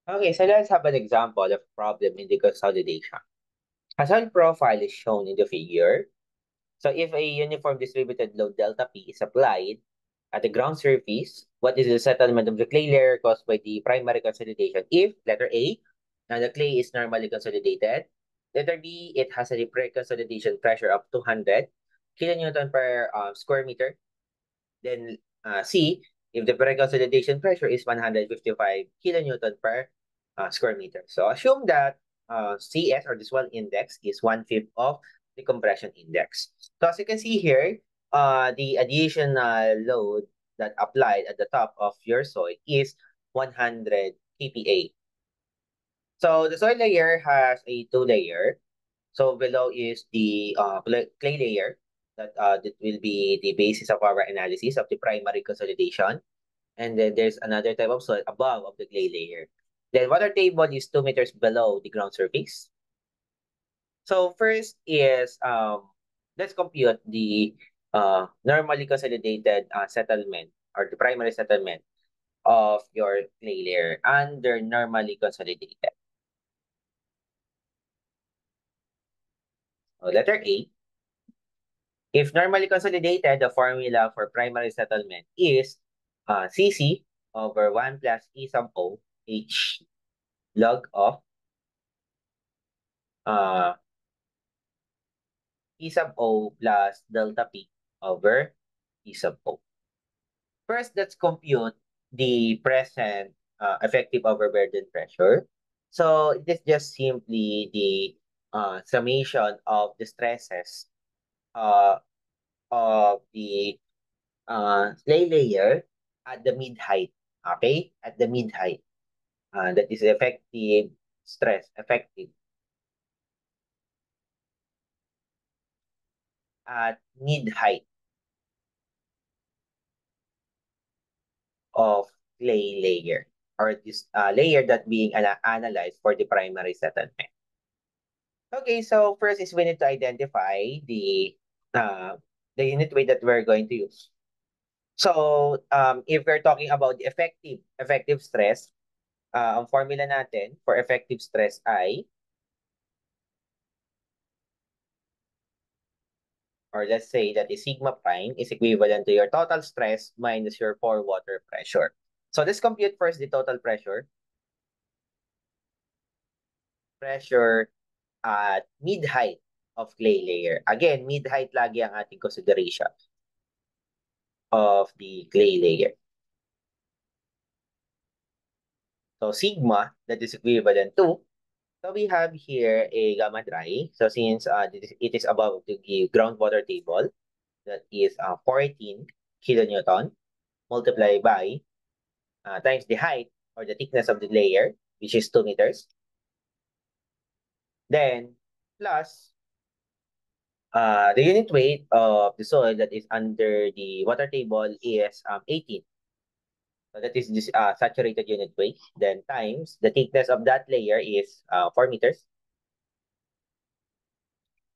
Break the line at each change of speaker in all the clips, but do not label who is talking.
Okay, so let's have an example of problem in the consolidation. A soil profile is shown in the figure. So if a uniform distributed load delta P is applied at the ground surface, what is the settlement of the clay layer caused by the primary consolidation? If, letter A, the clay is normally consolidated. Letter B, it has a pre-consolidation pressure of 200 kilonewton per square meter. Then C, if the pre-consolidation pressure is 155 kilonewton per square meter. So assume that CS, or the swell index, is 1/5 of the compression index. So as you can see here, the additional load that applied at the top of your soil is 100 kPa. So the soil layer has a two-layer. So below is the clay layer that will be the basis of our analysis of the primary consolidation. And then there's another type of soil above of the clay layer. Then water table is 2 meters below the ground surface. So first is let's compute the normally consolidated settlement, or the primary settlement of your clay layer under normally consolidated. So letter A, if normally consolidated, the formula for primary settlement is CC over 1 plus E sub O H log of uh, E sub O plus delta P over E sub O. First, let's compute the present effective overburden pressure. So it is just simply the summation of the stresses uh, of the clay layer at the mid height. Okay, at the mid height. That is effective stress, effective at mid height of clay layer, or this layer that being analyzed for the primary settlement. Okay, so first is we need to identify uh, the unit weight that we're going to use. So if we're talking about the effective stress, ang formula natin for effective stress ay, or let's say that the sigma prime is equivalent to your total stress minus your pore water pressure. So let's compute first the total pressure. Pressure at mid-height of clay layer. Again, mid-height lagi ang ating consideration of the clay layer. So sigma, that is equivalent to, so we have here a gamma dry. So since it is above the groundwater table, that is 14 kilonewton multiplied by times the height or the thickness of the layer, which is 2 meters. Then plus the unit weight of the soil that is under the water table is 18. So that is this saturated unit weight. Then times the thickness of that layer is 4 meters.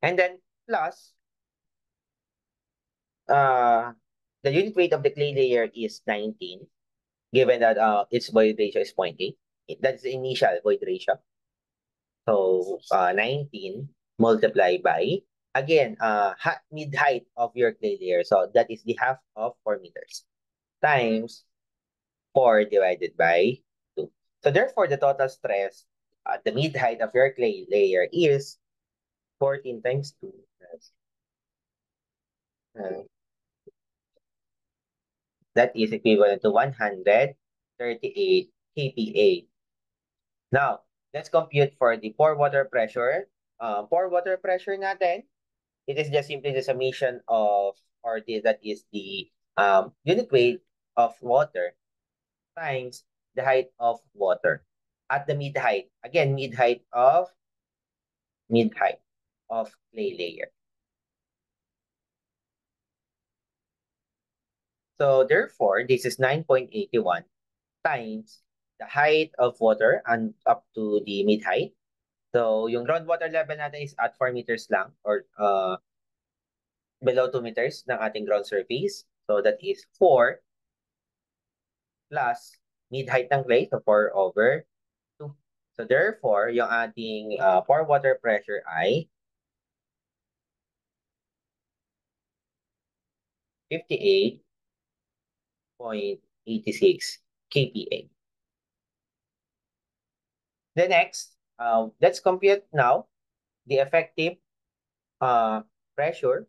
And then plus uh, the unit weight of the clay layer is 19, given that its void ratio is 0.8. That's the initial void ratio. So 19 multiplied by, again, mid-height of your clay layer. So that is the half of 4 meters times 4 divided by 2. So therefore, the total stress at the mid-height of your clay layer is 14 times 2. Uh, that is equivalent to 138 kPa. Now, let's compute for the pore water pressure. Pore water pressure natin, it is just simply the summation of, or that is the unit weight of water times the height of water at the mid height. Again, mid height of clay layer. So therefore, this is 9.81 times the height of water and up to the mid height. So yung groundwater level natin is at 4 meters lang, or below 2 meters ng ating ground surface. So that is 4 plus mid height ng clay, so 4 over 2. So therefore, yung ating pore water pressure ay 58.86 kPa. The next, let's compute now the effective pressure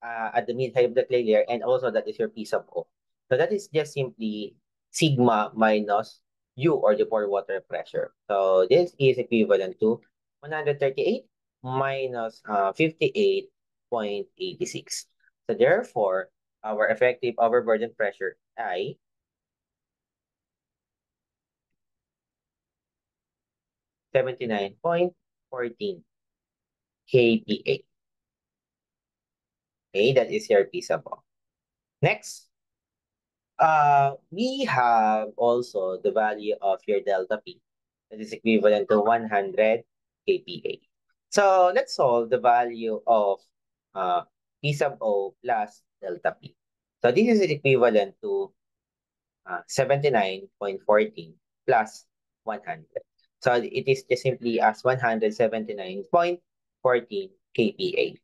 at the mid-height of the clay layer, and also that is your P sub O. So that is just simply sigma minus U, or the pore water pressure. So this is equivalent to 138 minus 58.86. So therefore, our effective overburden pressure ay 79.14 kPa. Okay, that is your P sub O. Next, we have also the value of your delta P, that is equivalent to 100 kPa. So let's solve the value of P sub O plus delta P. So this is equivalent to 79.14 plus 100. So it is just simply as 179.14 kPa.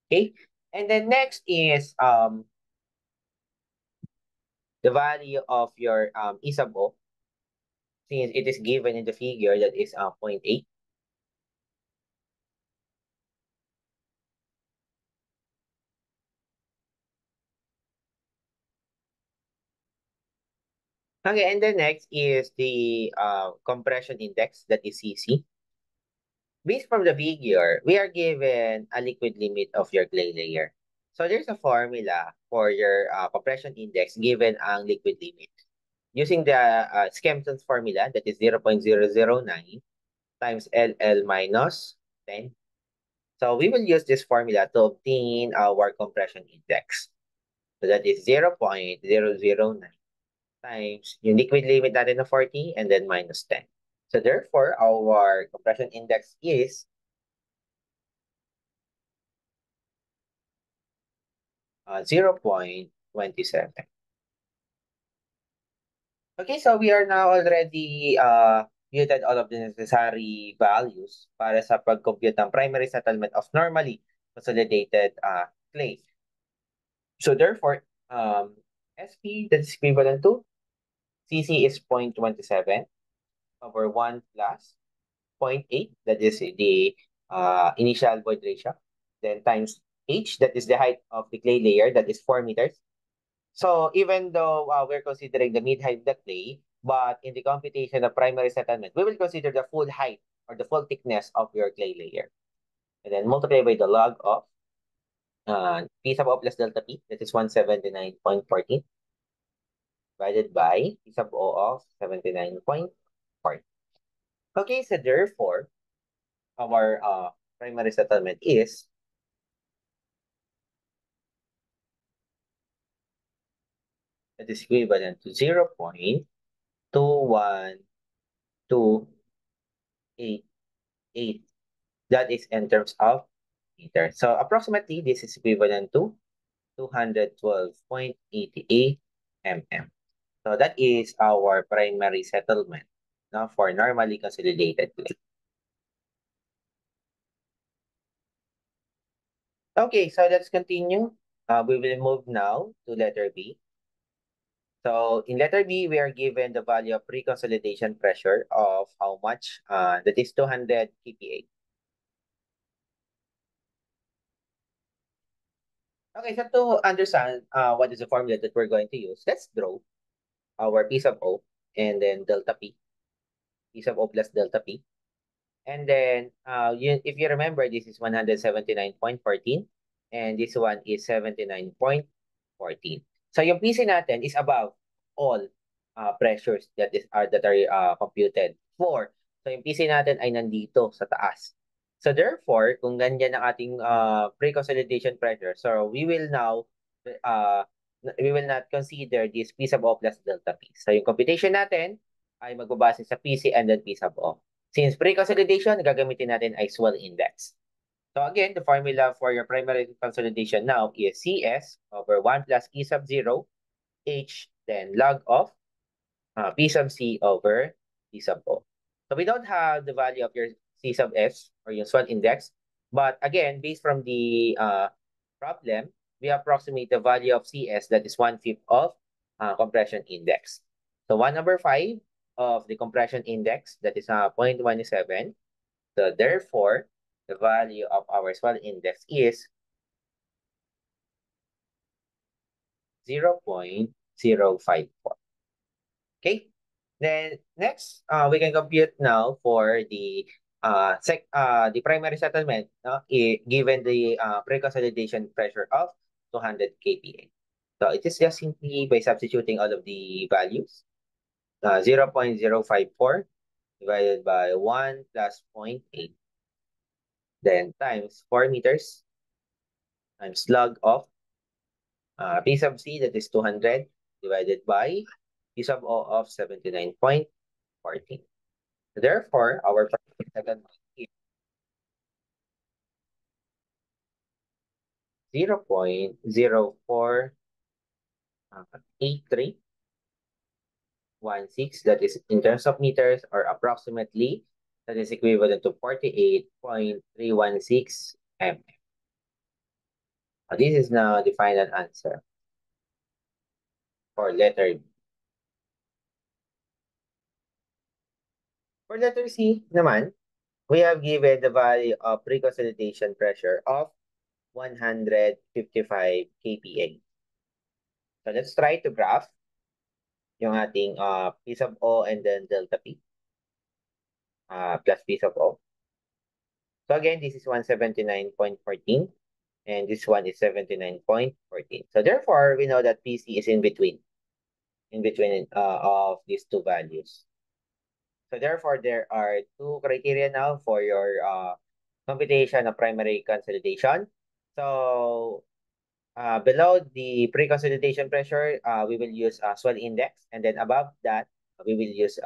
Okay, and then next is the value of your E sub O, since it is given in the figure, that is 0.8. Okay, and then next is the compression index, that is CC. Based from the figure, we are given a liquid limit of your clay layer. So there's a formula for your compression index given ang liquid limit. Using the Skempton's formula, that is 0.009 times LL minus 10. So we will use this formula to obtain our compression index. So that is 0.009 times yung liquid limit natin na 40 and then minus 10. So therefore, our compression index is 0.27. Okay, so we are now already muted all of the necessary values para sa pag-compute ng primary settlement of normally consolidated clay. So therefore, SP, that's equivalent to CC is 0.27 over 1 plus 0.8, that is the initial void ratio, then times H, that is the height of the clay layer, that is 4 meters. So even though we're considering the mid-height of the clay, but in the computation of primary settlement, we will consider the full height or the full thickness of your clay layer. And then multiply by the log of P sub O plus delta P, that is 179.14, divided by P sub O of 79.4. Okay, so therefore, our primary settlement is that is equivalent to 0.21288. That is in terms of meter. So approximately, this is equivalent to 212.88 mm. So that is our primary settlement now for normally consolidated clay. Okay, so let's continue. We will move now to letter B. So in letter B, we are given the value of pre-consolidation pressure of how much? That is 200 kPa. Okay, so to understand what is the formula that we're going to use, let's draw our P sub O and then delta P. P sub O plus delta P. And then, if you remember, this is 179.14 and this one is 79.14. So yung PC natin is above all pressures that are computed for. So yung PC natin ay nandito sa taas. So therefore, kung ganyan ang ating pre-consolidation pressure, so uh, we will not consider this P sub O plus delta P. So yung computation natin ay magbabase sa PC and then P sub O. Since pre-consolidation, gagamitin natin ay swell index. So again, the formula for your primary consolidation now is CS over 1 plus P sub 0, H, then log of P sub C over P sub O. So So we don't have the value of your C sub S or your swell index, but again, based from the problem, we approximate the value of CS, that is 1/5 of compression index. So 1/5 of the compression index, that is 0.17. So therefore, the value of our swell index is 0.054. Okay. Then next, we can compute now for the primary settlement, given the pre-consolidation pressure of 200 kPa. So it is just simply by substituting all of the values. 0.054 divided by 1 plus 0.8, then times 4 meters times log of P sub C, that is 200, divided by P sub O of 79.14. Therefore, our second is 0.048316. That is in terms of meters, or approximately, that is equivalent to 48.316 mm. This is now the final answer for letter B. For letter C naman, we have given the value of pre-consolidation pressure of 155 kPa. So let's try to graph yung ating P sub O and then delta P plus P sub O. So again, this is 179.14 and this one is 79.14. So therefore, we know that PC is in between of these two values. So therefore, there are two criteria now for your computation of primary consolidation. So below the pre-consolidation pressure, we will use swell index, and then above that, we will use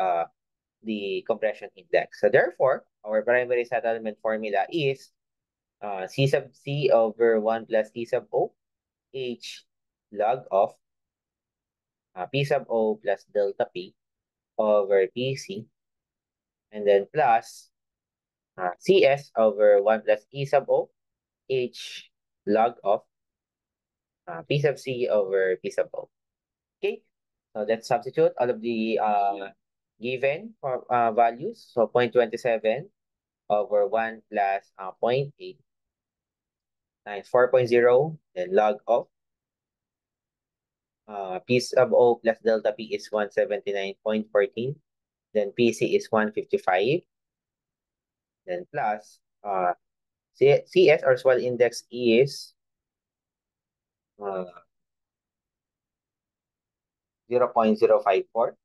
the compression index. So therefore, our primary settlement formula is C sub C over 1 plus T sub O, H log of P sub O plus delta P over PC, and then plus CS over 1 plus E sub O, H log of P sub C over P sub O. Okay, so let's substitute all of the given values. So 0.27 over 1 plus 0.8 times 4.0, then log of P sub O plus delta P is 179.14, then PC is 155, then plus CS or swell index is 0.054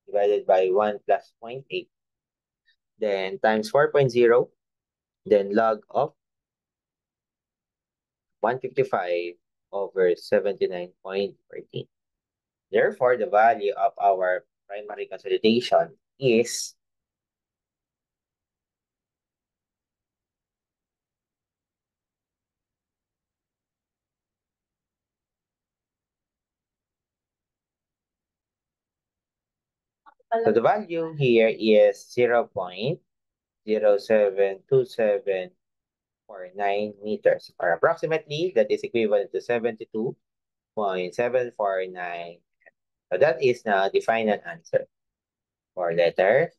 divided by 1 plus 0.8, then times 4.0, then log of 155 over 79.14. Therefore, the value of our primary consolidation is 0.072749 meters, or approximately, that is equivalent to 72.749. So that is now the final answer for letter